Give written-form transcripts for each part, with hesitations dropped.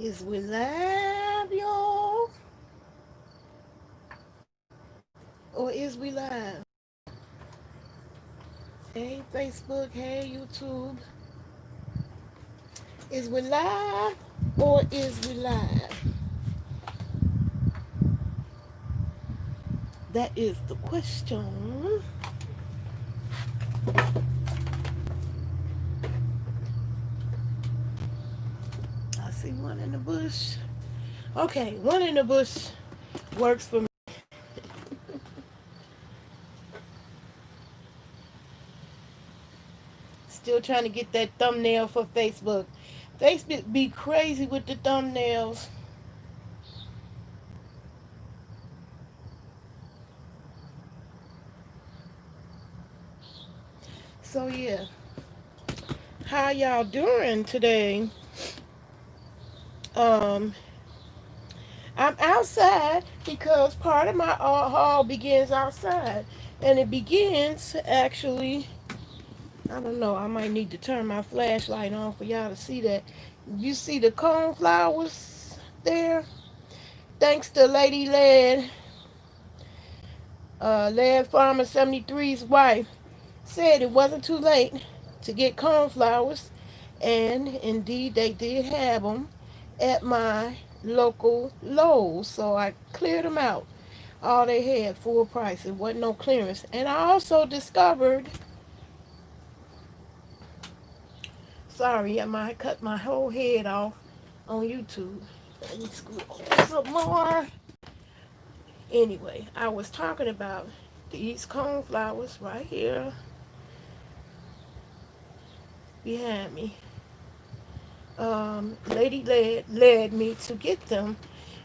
Is we live, y'all? Or is we live? Hey, Facebook. Hey, YouTube. Is we live or is we live? That is the question. I see one in the bush. Okay, one in the bush works for me. Still trying to get that thumbnail for Facebook. Facebook be crazy with the thumbnails. So yeah, how y'all doing today? Um, I'm outside because part of my haul begins outside, and it begins actually. I don't know. I might need to turn my flashlight on for y'all to see that. You see the cornflowers there? Thanks to Lady Lad Farmer 73's wife said it wasn't too late to get cornflowers, and indeed they did have them at my local Lowe's. So I cleared them out. All they had full price. It wasn't no clearance. And I also discovered, sorry, I might cut my whole head off on YouTube. Let me scoot over some more. Anyway, I was talking about these cornflowers right here behind me. Lady led me to get them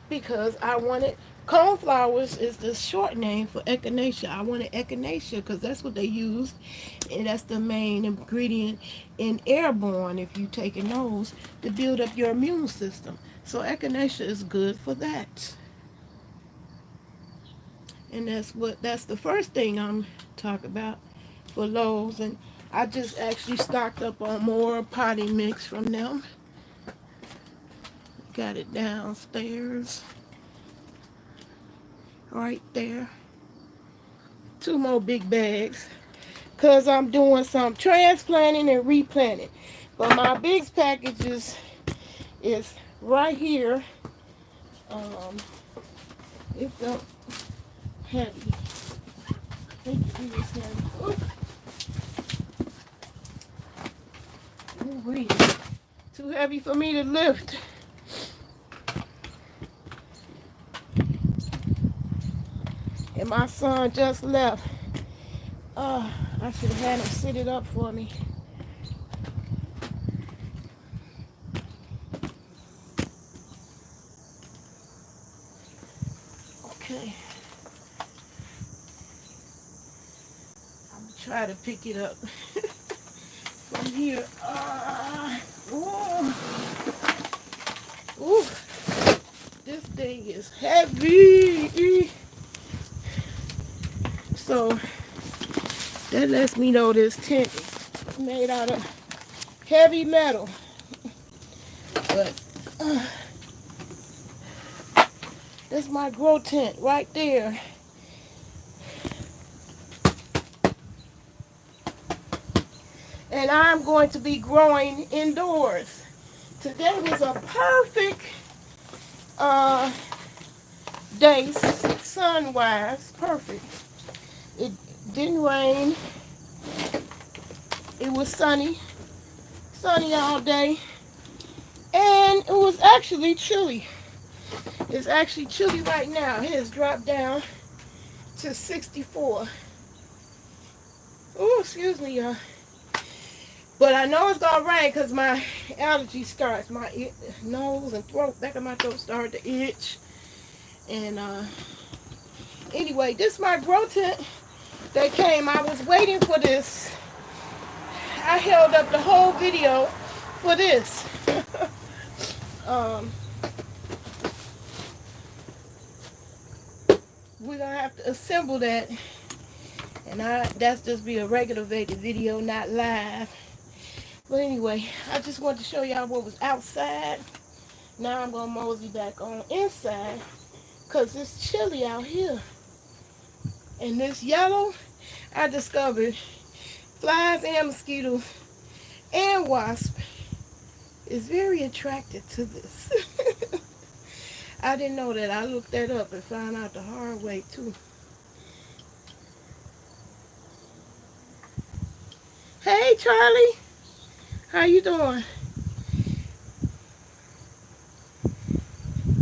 because I wanted cornflowers is the short name for echinacea. I wanted echinacea because that's what they used, and that's the main ingredient in airborne if you taking those to build up your immune system. So echinacea is good for that, and that's the first thing I'm talking about for Lowe's. And I just actually stocked up on more potting mix from them. Got it downstairs right there. Two more big bags because I'm doing some transplanting and replanting. But my big packages is right here. Um, it's heavy. It's heavy. Ooh, too heavy for me to lift. And my son just left. I should have had him sit it up for me. Okay. I'm going to try to pick it up from here. Ooh. Ooh. This thing is heavy. So that lets me know this tent is made out of heavy metal. But that's my grow tent right there. And I'm going to be growing indoors. Today was a perfect day sun-wise. Perfect. It didn't rain. It was sunny all day. And it was actually chilly. It's actually chilly right now. It has dropped down to 64. Oh, excuse me, y'all. But I know it's gonna rain because my allergy starts. My nose and throat, back of my throat started to itch. And anyway, this is my grow tent that came. I was waiting for this. I held up the whole video for this. We're gonna have to assemble that, and that's just be a regular video, not live. But anyway, I just wanted to show y'all what was outside. Now I'm going to mosey back on inside because it's chilly out here. And this yellow, I discovered flies and mosquitoes and wasps is very attracted to this. I didn't know that. I looked that up and found out the hard way too. Hey Charlie, how you doing?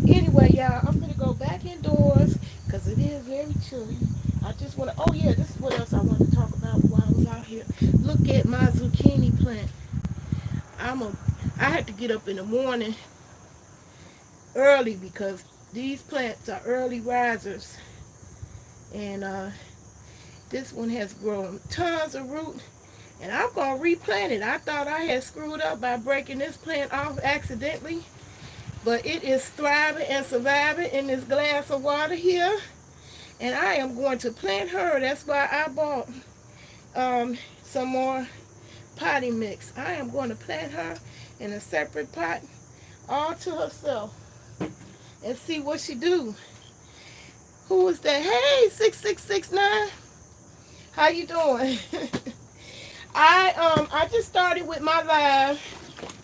Anyway, y'all, I'm gonna go back indoors because it is very chilly. I just want to, oh yeah, this is what else I want to talk about while I was out here. Look at my zucchini plant. I had to get up in the morning early because these plants are early risers. And this one has grown tons of root. And I'm going to replant it. I thought I had screwed up by breaking this plant off accidentally. But it is thriving and surviving in this glass of water here. And I am going to plant her. That's why I bought some more potting mix. I am going to plant her in a separate pot all to herself and see what she do. Who is that? Hey, 6669. How you doing? I just started with my live.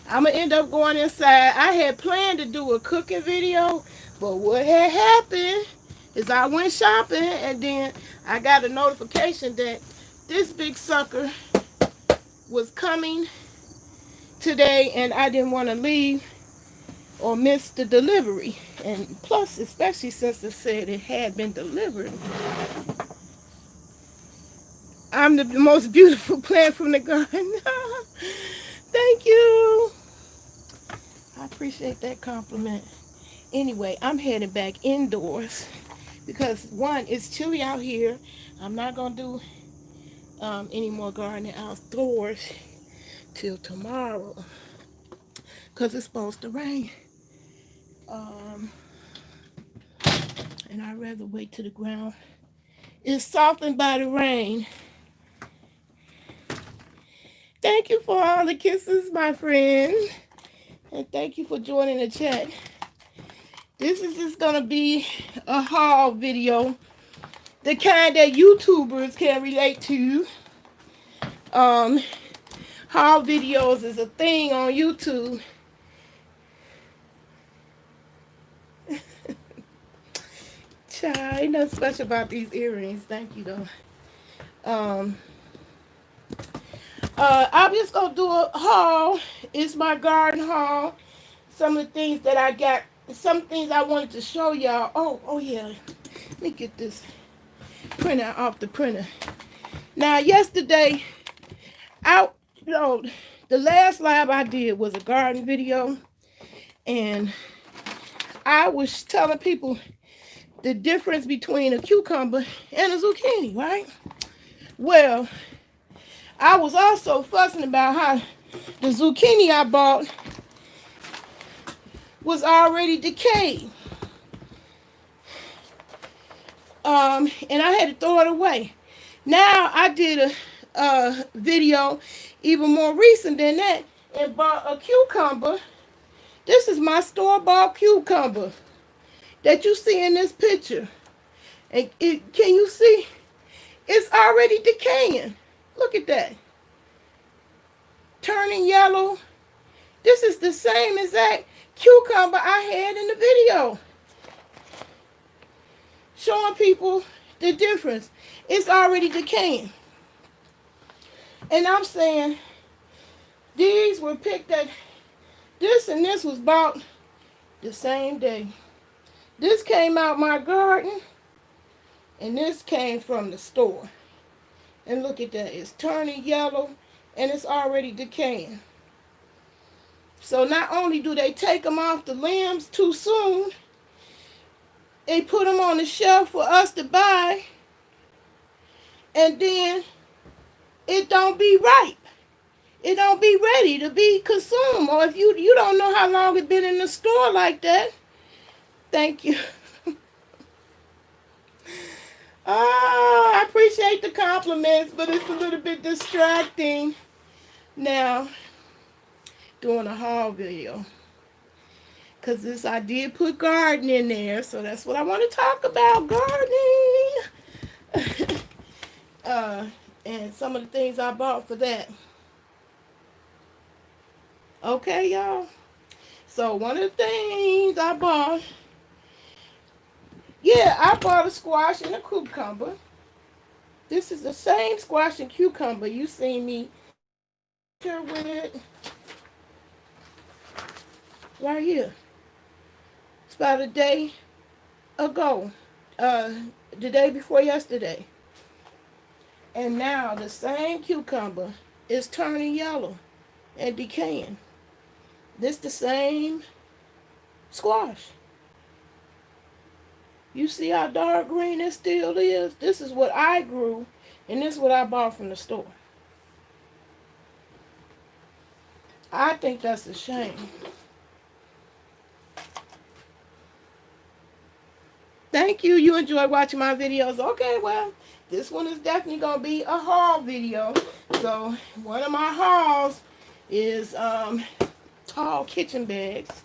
I'm gonna end up going inside. I had planned to do a cooking video, but what had happened is I went shopping and then I got a notification that this big sucker was coming today and I didn't want to leave or miss the delivery. And plus, especially since it said it had been delivered. I'm the most beautiful plant from the garden. Thank you. I appreciate that compliment. Anyway, I'm heading back indoors because one, it's chilly out here. I'm not going to do any more gardening outdoors till tomorrow because it's supposed to rain. And I'd rather wait till the ground is softened by the rain. Thank you for all the kisses, my friend. And thank you for joining the chat. This is just going to be a haul video. The kind that YouTubers can relate to. Haul videos is a thing on YouTube. Child, ain't nothing special about these earrings. Thank you, though. I'm just going to do a haul. It's my garden haul. Some of the things that I got. Some things I wanted to show y'all. Oh yeah. Let me get this printer off the printer. Now, yesterday, the last live I did was a garden video. And I was telling people the difference between a cucumber and a zucchini, right? Well, I was also fussing about how the zucchini I bought was already decayed. And I had to throw it away. Now I did a video even more recent than that and bought a cucumber. This is my store-bought cucumber that you see in this picture. And can you see? It's already decaying. Look at that. Turning yellow. This is the same exact cucumber I had in the video. Showing people the difference. It's already decaying. And I'm saying these were picked at this and this was bought the same day. This came out my garden and this came from the store. And look at that. It's turning yellow and it's already decaying. So not only do they take them off the limbs too soon, they put them on the shelf for us to buy, and then it don't be ripe. It don't be ready to be consumed. Or if you don't know how long it's been in the store like that. Thank you. I appreciate the compliments, but it's a little bit distracting now doing a haul video. because this I did put garden in there, so that's what I want to talk about, gardening. And some of the things I bought for that. Okay, y'all. So one of the things I bought, yeah, I bought a squash and a cucumber. This is the same squash and cucumber you seen me here with right here. It's about a day ago, uh, the day before yesterday. And now the same cucumber is turning yellow and decaying. This the same squash. You see how dark green it still is? This is what I grew, and this is what I bought from the store. I think that's a shame. Thank you. You enjoy watching my videos. Okay, well, this one is definitely going to be a haul video. So, one of my hauls is tall kitchen bags.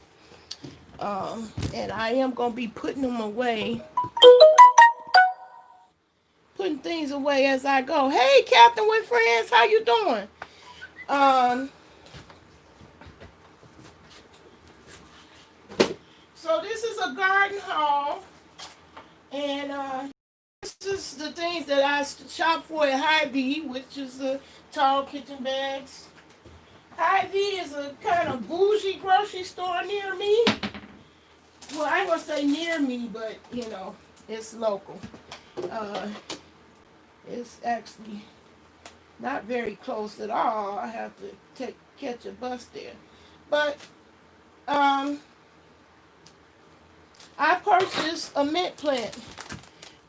And I am going to be putting them away. Putting things away as I go. Hey, Captain with Friends, how you doing? So this is a garden haul. And this is the things that I shop for at Hyvee, which is the tall kitchen bags. Hyvee is a kind of bougie grocery store near me. Well, I ain't gonna say near me, but you know, it's local. It's actually not very close at all. I have to catch a bus there. But I purchased a mint plant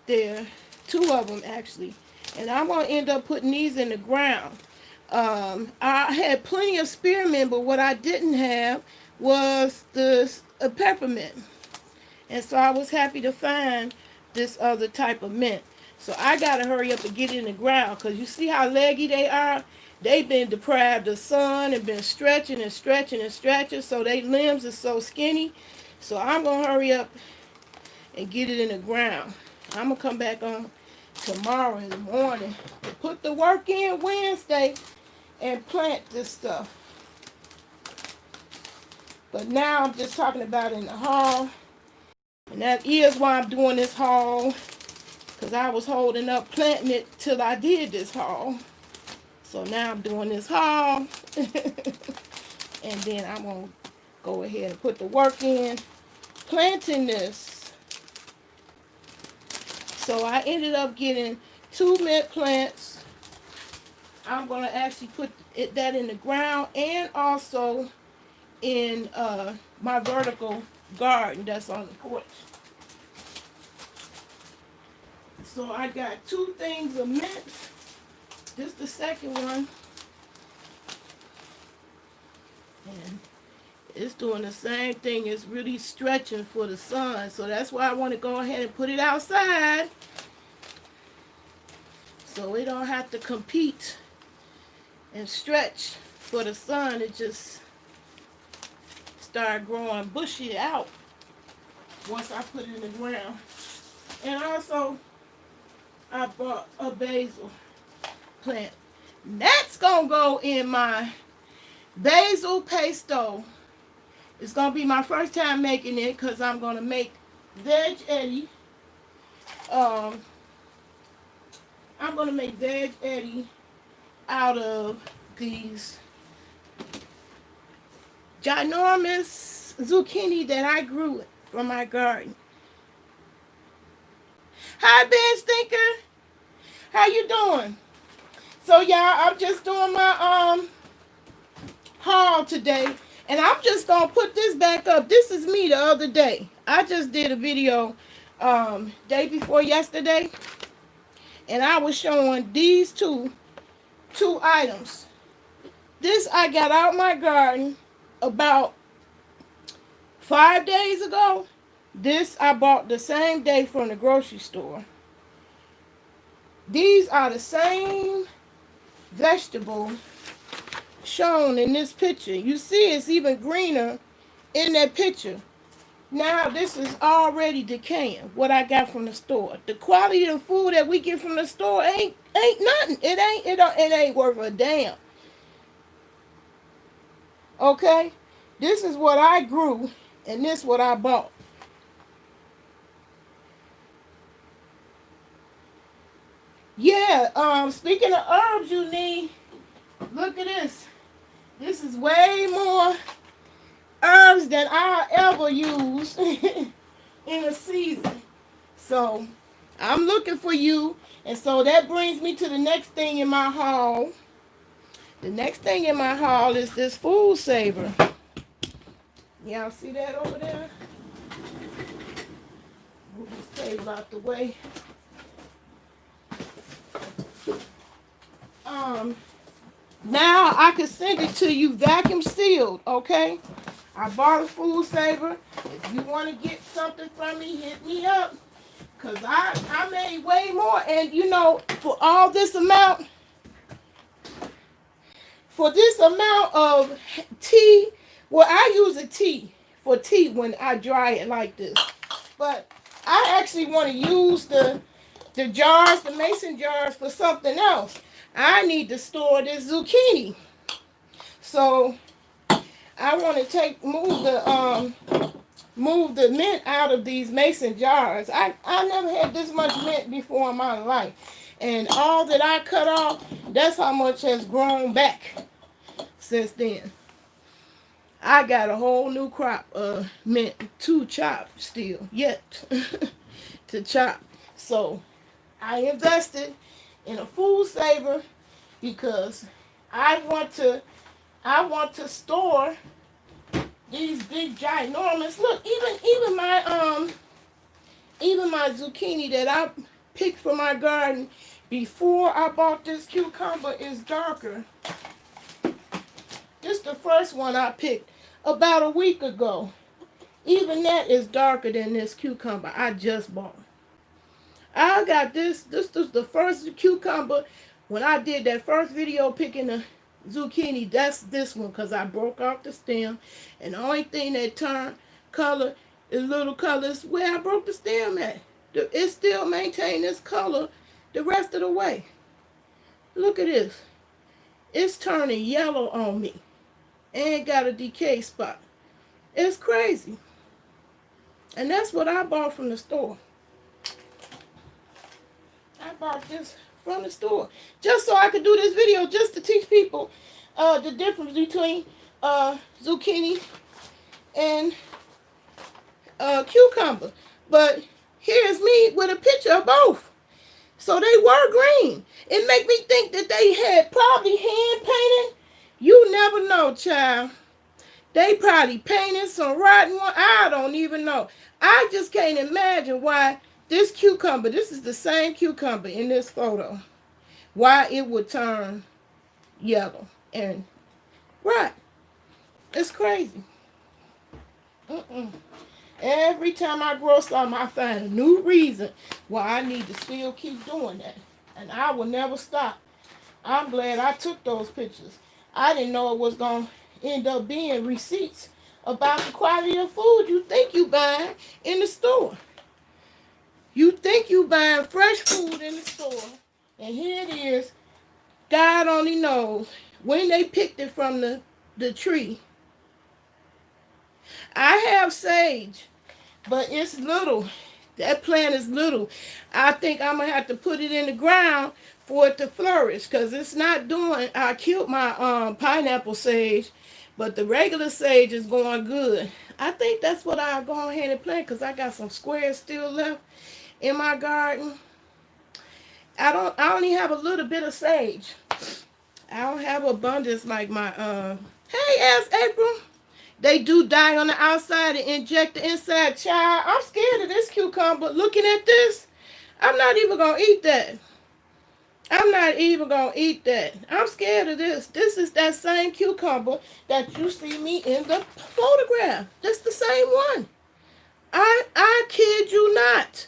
there, 2 of them actually, and I'm gonna end up putting these in the ground. I had plenty of spearmint, but what I didn't have was a peppermint, and so I was happy to find this other type of mint. So I gotta hurry up and get it in the ground, because you see how leggy they are. They've been deprived of sun and been stretching and stretching and stretching, so their limbs are so skinny. So I'm gonna hurry up and get it in the ground. I'm gonna come back on tomorrow in the morning to put the work in Wednesday and plant this stuff. But now I'm just talking about in the haul. And that is why I'm doing this haul, because I was holding up planting it till I did this haul. So now I'm doing this haul. And then I'm going to go ahead and put the work in planting this. So I ended up getting 2 mint plants. I'm going to actually put that in the ground and also in my vertical garden that's on the porch. So I got 2 things of mint. This is the second one. And it's doing the same thing. It's really stretching for the sun. So that's why I want to go ahead and put it outside, so it don't have to compete and stretch for the sun. It just start growing bushy out once I put it in the ground. And also I bought a basil plant. That's gonna go in my basil pesto. It's gonna be my first time making it, because I'm gonna make veg eddy. I'm gonna make veg eddy out of these ginormous zucchini that I grew from my garden. Hi, Ben Stinker. How you doing? So, y'all, I'm just doing my haul today. And I'm just going to put this back up. This is me the other day. I just did a video day before yesterday. And I was showing these two items. This I got out my garden about 5 days ago. This I bought the same day from the grocery store. These are the same vegetable shown in this picture. You see it's even greener in that picture. Now this is already decaying. What I got from the store. The quality of food that we get from the store ain't nothing. It ain't worth a damn. Okay? This is what I grew and this what I bought. Yeah, speaking of herbs you need, look at this. This is way more herbs than I ever use in a season. So I'm looking for you. And so that brings me to the next thing in my haul. The next thing in my haul is this food saver. Y'all see that over there? Move this table out the way. Now I can send it to you vacuum sealed, okay? I bought a food saver. If you want to get something from me, hit me up. Because I made way more. And you know, for all this amount, for this amount of tea, well, I use a tea for tea when I dry it like this. But I actually want to use the jars, the mason jars, for something else. I need to store this zucchini. So I want to move the mint out of these mason jars. I never had this much mint before in my life. And all that I cut off, that's how much has grown back since then. I got a whole new crop of mint to chop still, yet to chop. So I invested in a food saver because I want to store these big ginormous. Look, even my zucchini that I picked from my garden before I bought this cucumber is darker. This is the first one I picked about a week ago. Even that is darker than this cucumber I just bought. I got this. This was the first cucumber when I did that first video picking the zucchini. That's this one because I broke off the stem. And the only thing that turned color is little colors where I broke the stem at. It still maintained this color the rest of the way. Look at this. It's turning yellow on me. And got a decay spot. It's crazy. And that's what I bought from the store. I bought this from the store. Just so I could do this video, just to teach people the difference between zucchini and cucumber. But here's me with a picture of both. So they were green. It made me think that they had probably hand painted. You never know, child. They probably painted some rotten one. I don't even know. I just can't imagine why this cucumber, this is the same cucumber in this photo, why it would turn yellow and right. It's crazy. Every time I grow something, I find a new reason why I need to still keep doing that. And I will never stop. I'm glad I took those pictures. I didn't know it was going to end up being receipts about the quality of food you think you buying in the store. You think you buying fresh food in the store, and here it is. God only knows when they picked it from the tree. I have sage, but it's little. That plant is little. I think I'm going to have to put it in the ground for it to flourish because it's not doing. I killed my pineapple sage, but the regular sage is going good. I think that's what I'll go ahead and plant because I got some squares still left in my garden. I only have a little bit of sage. I don't have abundance like my hey, ask April. They do die on the outside and inject the inside. Child, I'm scared of this cucumber. Looking at this, I'm not even going to eat that. I'm not even going to eat that. I'm scared of this. This is that same cucumber that you see me in the photograph. That's the same one. I kid you not.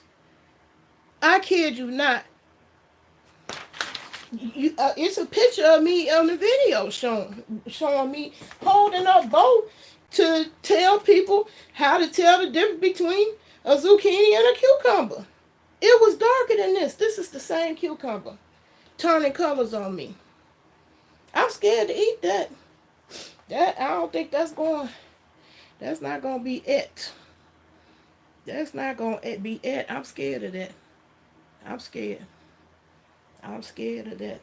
I kid you not. It's a picture of me on the video showing me holding up both to tell people how to tell the difference between a zucchini and a cucumber. It was darker than this. This is the same cucumber turning colors on me. I'm scared to eat that. I don't think that's not gonna be it. That's not gonna be it. I'm scared of that. I'm scared. I'm scared of that.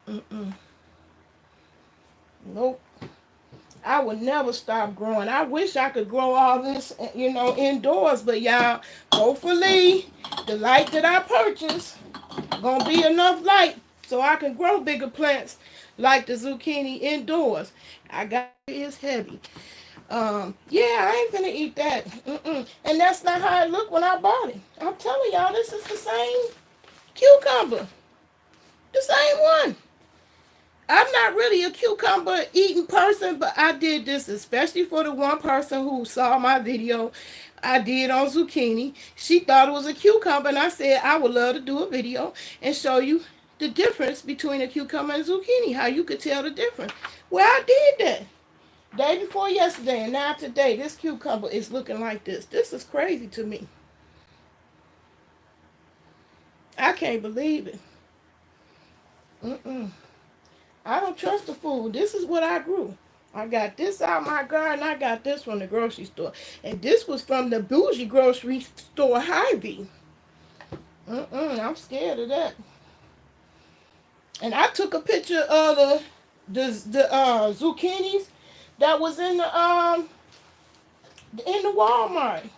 Mm-mm. Nope. I would never stop growing. I wish I could grow all this, indoors. But y'all, hopefully, the light that I purchased gonna be enough light so I can grow bigger plants like the zucchini indoors. I got it's heavy. Yeah, I ain't gonna eat that. And that's not how it looked when I bought it. I'm telling y'all, this is the same cucumber, the same one. I'm not really a cucumber eating person, but I did this especially for the one person who saw my video I did on zucchini. She thought it was a cucumber, and I said I would love to do a video and show you the difference between a cucumber and zucchini, how you could tell the difference. Well, I did that. Day before yesterday, and now today, this cucumber is looking like this. This is crazy to me. I can't believe it. I don't trust the food. This is what I grew. I got this out of my garden. I got this from the grocery store. And this was from the bougie grocery store, Hyvee. I'm scared of that. And I took a picture of the zucchinis that was in the Walmart.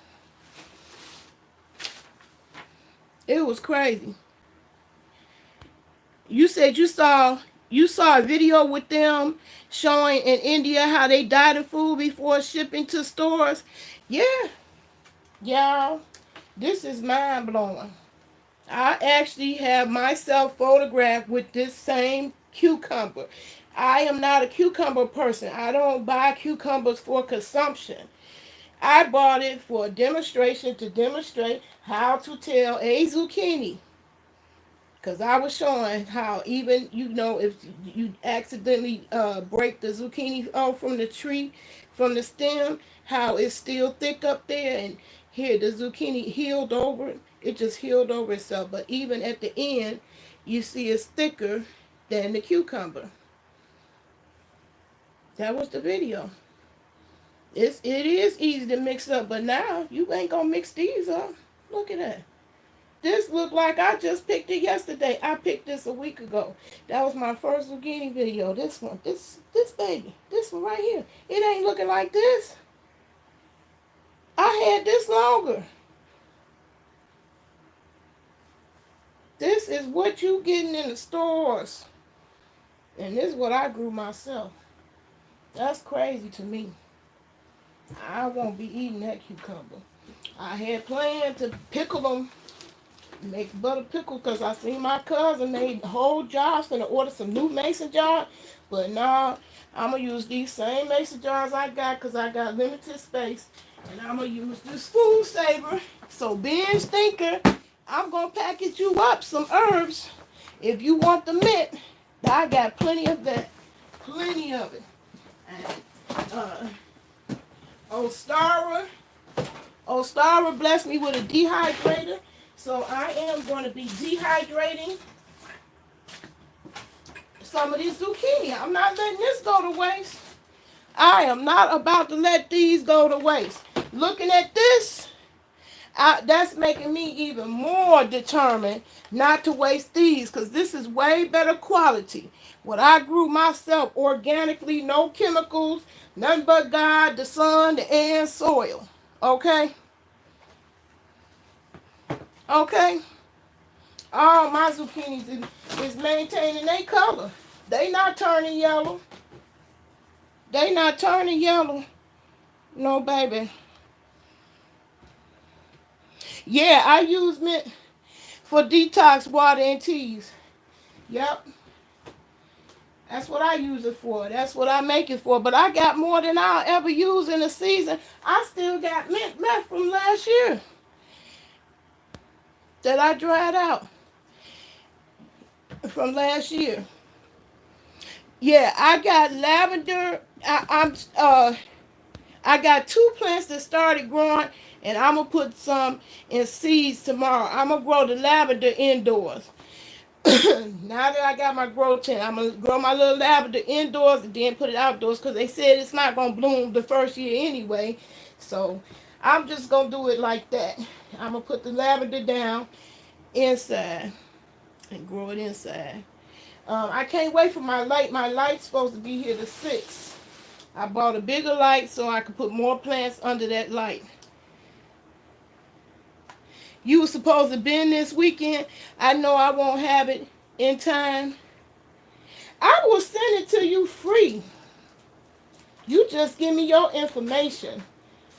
It was crazy. You said you saw a video with them showing in India how they dye the food before shipping to stores. Yeah, y'all, this is mind blowing. I actually have myself photographed with this same cucumber. I am not a cucumber person. I don't buy cucumbers for consumption. I bought it for a demonstration to demonstrate how to tell a zucchini. Because I was showing how even, if you accidentally break the zucchini off from the tree, from the stem, how it's still thick up there. And here, the zucchini healed over. It just healed over itself. But even at the end, you see it's thicker than the cucumber. That was the video. It is easy to mix up, but now you ain't going to mix these up. Look at that. This looked like I just picked it yesterday. I picked this a week ago. That was my first zucchini video. This one. This baby. This one right here. It ain't looking like this. I had this longer. This is what you getting in the stores. And this is what I grew myself. That's crazy to me. I won't be eating that cucumber. I had planned to pickle them, make butter pickle, because I seen my cousin made whole jars and order some new mason jars. But now I'm going to use these same mason jars I got because I got limited space. And I'm going to use this food saver. So binge thinker, I'm going to package you up some herbs. If you want the mint, I got plenty of that. Plenty of it. And, Ostara blessed me with a dehydrator. So I am going to be dehydrating some of these zucchini. I'm not letting this go to waste. I am not about to let these go to waste. Looking at this, that's making me even more determined not to waste these, because this is way better quality. What I grew myself organically, no chemicals, nothing but God, the sun, the air, and soil. Okay? Okay? All my zucchinis is maintaining their color. They not turning yellow. They not turning yellow. No, baby. Yeah, I use mint for detox water and teas. Yep. That's what I use it for. That's what I make it for. But I got more than I'll ever use in a season. I still got mint left from last year that I dried out from last year. Yeah, I got lavender, I got 2 plants that started growing, and I'm gonna put some in seeds tomorrow. I'm gonna grow the lavender indoors. Now that I got my grow tent, I'm gonna grow my little lavender indoors and then put it outdoors because they said it's not gonna bloom the first year anyway. So I'm just gonna do it like that. I'm gonna put the lavender down inside and grow it inside. I can't wait for my light. My light's supposed to be here to 6. I bought a bigger light so I could put more plants under that light. You were supposed to be in this weekend. I know I won't have it in time. I will send it to you free. You just give me your information.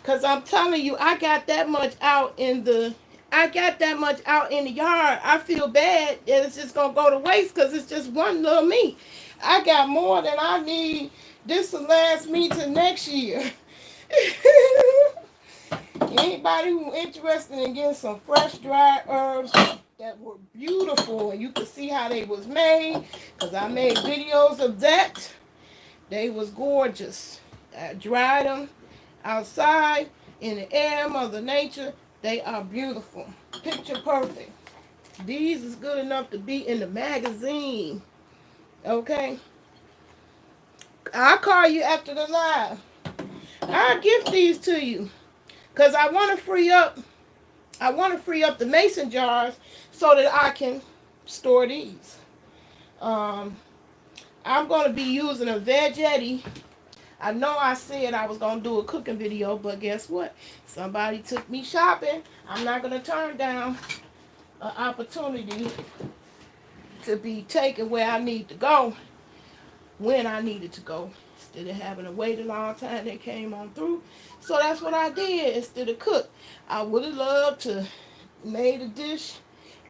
Cause I'm telling you, I got that much out in the yard. I feel bad that it's just gonna go to waste because it's just one little me. I got more than I need. This will last me to next year. Anybody who interested in getting some fresh dried herbs that were beautiful and you could see how they was made, because I made videos of that. They was gorgeous. I dried them outside in the air, Mother Nature. They are beautiful. Picture perfect. These is good enough to be in the magazine. Okay? I'll call you after the live. I'll gift these to you. Because I want to free up the mason jars so that I can store these. I'm going to be using a Veggetti. I know I said I was going to do a cooking video, but guess what? Somebody took me shopping. I'm not going to turn down an opportunity to be taken where I need to go when I needed to go. Instead of having to wait a long time, they came on through. So that's what I did instead of cook. I would have loved to made a dish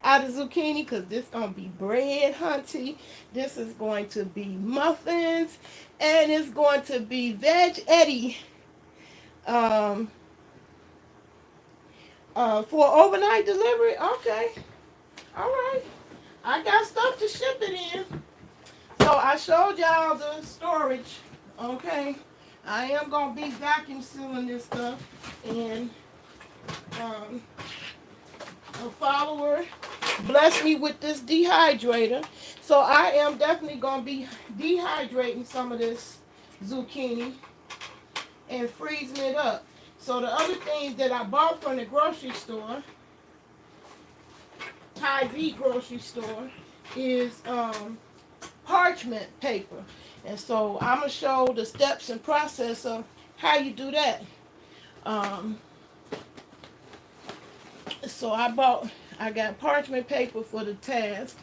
out of zucchini because this is going to be bread, hunty. This is going to be muffins. And it's going to be Veggetti for overnight delivery. Okay. All right. I got stuff to ship it in. So I showed y'all the storage. Okay. I am going to be vacuum sealing this stuff. And a follower blessed me with this dehydrator. So I am definitely going to be dehydrating some of this zucchini and freezing it up. So the other things that I bought from the grocery store, Hy-Vee grocery store, is parchment paper. And so I'm going to show the steps and process of how you do that. So I got parchment paper for the task.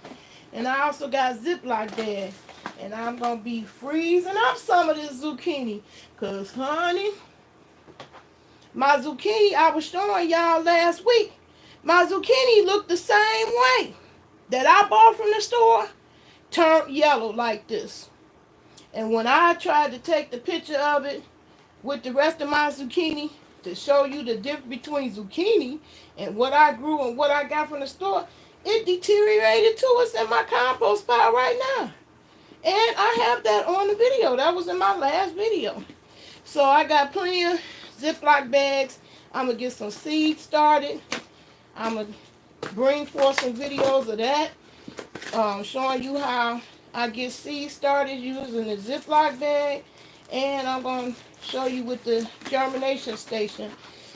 And I also got Ziploc bag. And I'm going to be freezing up some of this zucchini. Because, honey, my zucchini I was showing y'all last week, my zucchini looked the same way that I bought from the store, turned yellow like this. And when I tried to take the picture of it with the rest of my zucchini to show you the difference between zucchini and what I grew and what I got from the store, it deteriorated too. It's in my compost pile right now. And I have that on the video. That was in my last video. So I got plenty of Ziploc bags. I'm going to get some seeds started. I'm going to bring forth some videos of that. Showing you how I get seeds started using the Ziploc bag. And I'm going to show you with the germination station.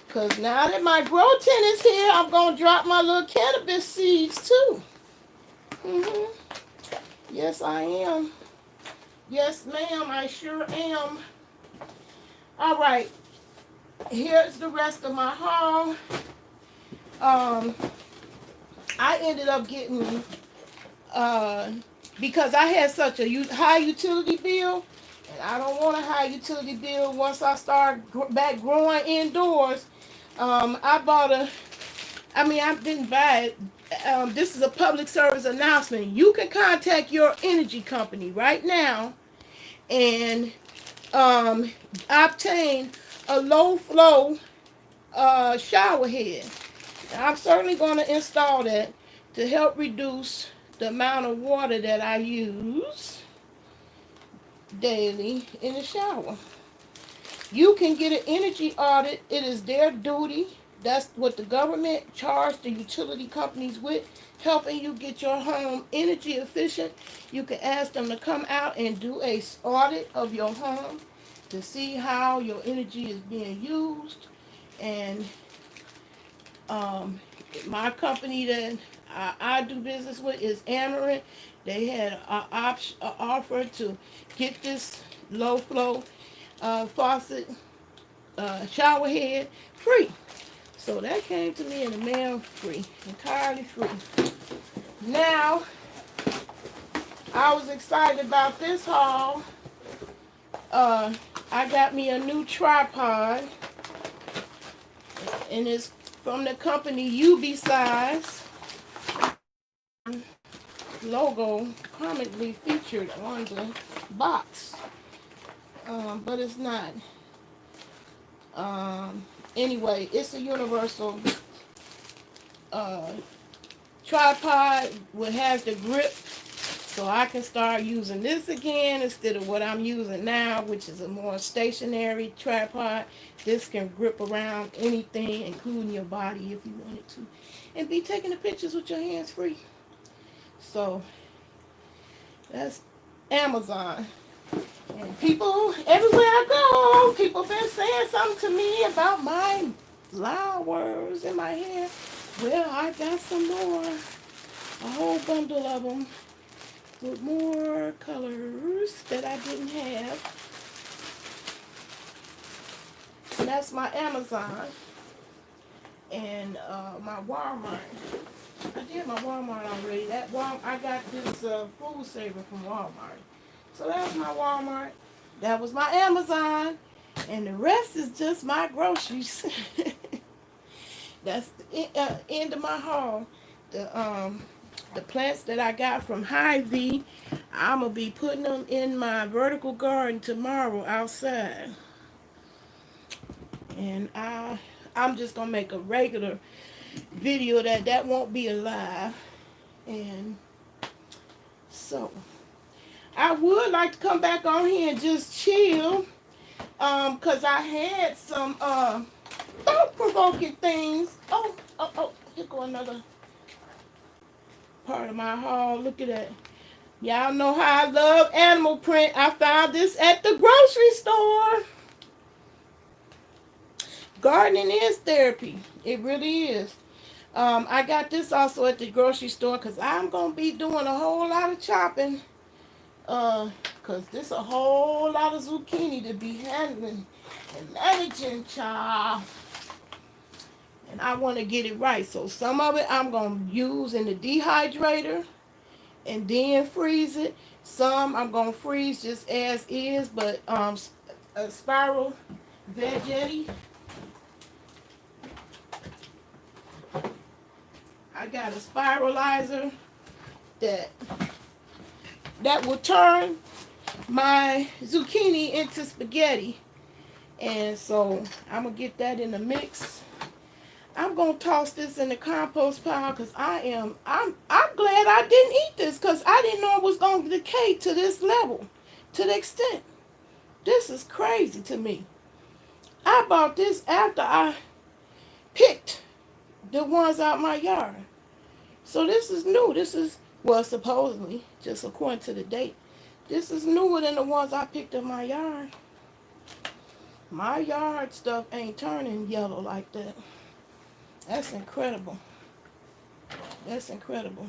Because now that my grow tent is here, I'm going to drop my little cannabis seeds too. Yes, I am. Yes, ma'am, I sure am. All right. Here's the rest of my haul. I ended up getting, because I had such a high utility bill, and I don't want a high utility bill once I start back growing indoors. I didn't buy it. This is a public service announcement. You can contact your energy company right now and obtain a low flow shower head. I'm certainly going to install that to help reduce the amount of water that I use. daily in the shower. You can get an energy audit. It is their duty. That's what the government charged the utility companies with, helping you get your home energy efficient. You can ask them to come out and do a audit of your home to see how your energy is being used. And my company that I do business with is Amarin. They had an offer to get this low flow faucet shower head free. So that came to me in the mail free, entirely free. Now, I was excited about this haul. I got me a new tripod, and it's from the company Hyvee Size. Logo prominently featured on the box, but it's not. Anyway, it's a universal tripod that has the grip, so I can start using this again instead of what I'm using now, which is a more stationary tripod. This can grip around anything, including your body if you wanted to, and be taking the pictures with your hands free. So that's Amazon. And people, everywhere I go, people been saying something to me about my flowers in my hair. Well, I got some more. A whole bundle of them with more colors that I didn't have. And that's my Amazon. And my Walmart. I did my Walmart already. I got this food saver from Walmart. So that's my Walmart. That was my Amazon. And the rest is just my groceries. That's the end of my haul. The plants that I got from Hyvee, I'm going to be putting them in my vertical garden tomorrow outside. And I'm just going to make a regular video that won't be alive. And so I would like to come back on here and just chill, because I had some thought-provoking things. Oh, here go another part of my haul. Look at that. Y'all know how I love animal print. I found this at the grocery store. Gardening is therapy. It really is. I got this also at the grocery store because I'm going to be doing a whole lot of chopping. Because this a whole lot of zucchini to be handling and managing, child. And I want to get it right. So some of it I'm going to use in the dehydrator and then freeze it. Some I'm going to freeze just as is, but a spiral veggetti. I got a spiralizer that will turn my zucchini into spaghetti. And so I'm going to get that in the mix. I'm going to toss this in the compost pile because I'm glad I didn't eat this, because I didn't know it was going to decay to this level, to the extent. This is crazy to me. I bought this after I picked the ones out my yard. So this is new. This is, well, supposedly, just according to the date, this is newer than the ones I picked in my yard. My yard stuff ain't turning yellow like that. That's incredible. That's incredible.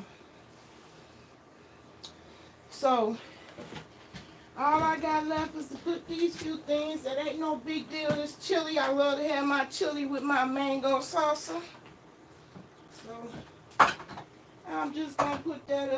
So, all I got left is to put these few things. That ain't no big deal. This chili, I love to have my chili with my mango salsa. So, I'm just going to put that up.